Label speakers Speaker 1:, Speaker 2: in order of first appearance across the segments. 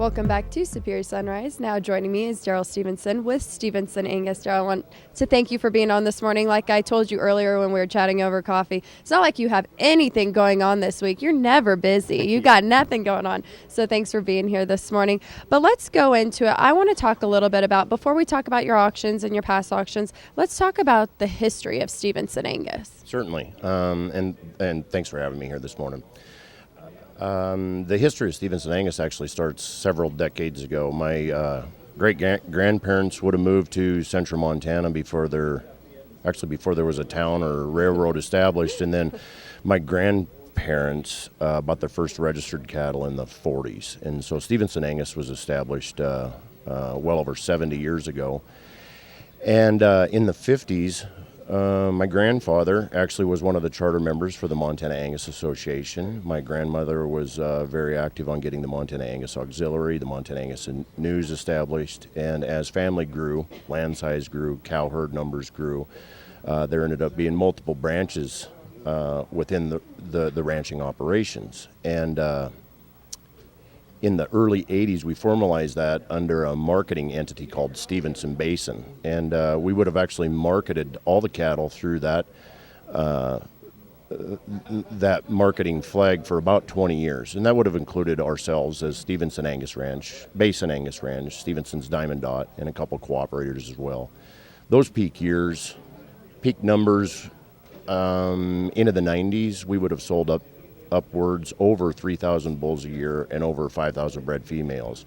Speaker 1: Welcome back to Superior Sunrise. Now joining me is Darrell Stevenson with Stevenson Angus. Darrell, I want to thank you for being on this morning. Like I told you earlier when we were chatting over coffee, it's not like you have anything going on this week. You're never busy. You got nothing going on. So thanks for being here this morning. But let's go into it. I want to talk a little bit about, before we talk about your auctions and your past auctions, let's talk about the history of Stevenson Angus.
Speaker 2: Certainly. And thanks for having me here this morning. The history of Stevenson Angus actually starts several decades ago. My great-grandparents would have moved to central Montana before there was a town or railroad established, and then my grandparents bought their first registered cattle in the 40s. And so Stevenson Angus was established well over 70 years ago. And in the 50s, my grandfather actually was one of the charter members for the Montana Angus Association. My grandmother was very active on getting the Montana Angus Auxiliary, the Montana Angus News established, and as family grew, land size grew, cow herd numbers grew, there ended up being multiple branches within the ranching operations. And in the early 80s, we formalized that under a marketing entity called Stevenson Basin, and we would have actually marketed all the cattle through that marketing flag for about 20 years, and that would have included ourselves as Stevenson Angus Ranch, Basin Angus Ranch, Stevenson's Diamond Dot, and a couple cooperators as well. Those peak numbers into the 90s, we would have sold upwards over 3,000 bulls a year and over 5,000 bred females.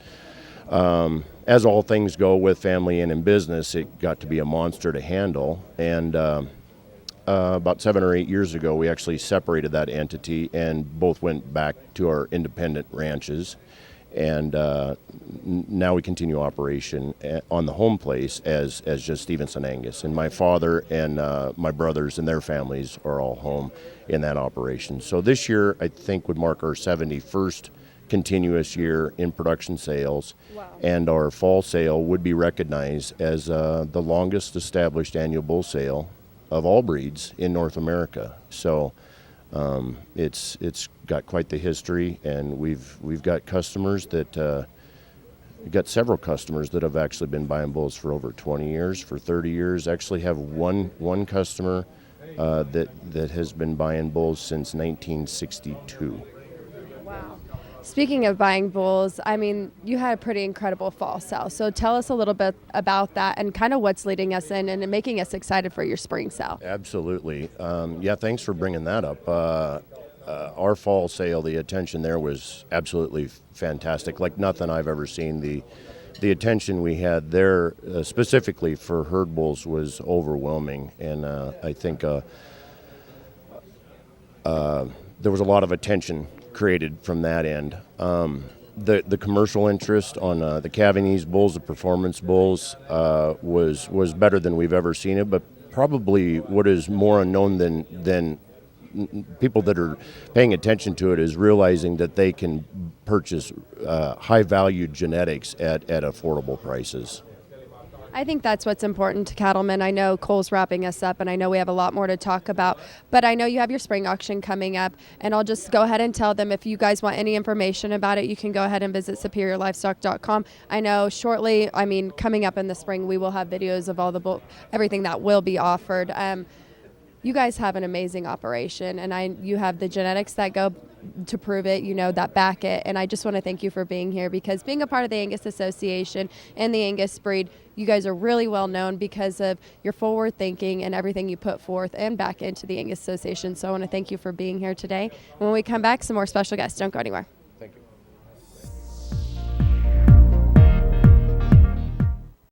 Speaker 2: As all things go with family and in business, it got to be a monster to handle. And about 7 or 8 years ago, we actually separated that entity and both went back to our independent ranches. And now we continue operation on the home place as just Stevenson Angus. And my father and my brothers and their families are all home in that operation. So this year, I think, would mark our 71st continuous year in production sales.
Speaker 1: Wow. And
Speaker 2: our fall sale would be recognized as the longest established annual bull sale of all breeds in North America. So it's got quite the history, and we've got customers that we've got several customers that have actually been buying bulls for over 20 years, for 30 years. Actually have one customer that has been buying bulls since 1962.
Speaker 1: wow. Speaking of buying bulls, I mean, you had a pretty incredible fall sale. So tell us a little bit about that and kind of what's leading us in and making us excited for your spring sale.
Speaker 2: Absolutely. Yeah, thanks for bringing that up. Our fall sale, the attention there was absolutely fantastic, like nothing I've ever seen. The attention we had there, specifically for herd bulls, was overwhelming, and I think there was a lot of attention created from that end. The commercial interest on the Cavanese bulls, the performance bulls, was better than we've ever seen it, but probably what is more unknown than people that are paying attention to it is realizing that they can purchase high-valued genetics at affordable prices.
Speaker 1: I think that's what's important to cattlemen. I know Cole's wrapping us up, and I know we have a lot more to talk about, but I know you have your spring auction coming up, and I'll just go ahead and tell them if you guys want any information about it, you can go ahead and visit superiorlivestock.com. I know shortly, coming up in the spring, we will have videos of all everything that will be offered. You guys have an amazing operation, and you have the genetics that go to prove it, that back it. And I just want to thank you for being here, because being a part of the Angus Association and the Angus breed, you guys are really well known because of your forward thinking and everything you put forth and back into the Angus Association. So I want to thank you for being here today. When we come back, some more special guests. Don't go anywhere.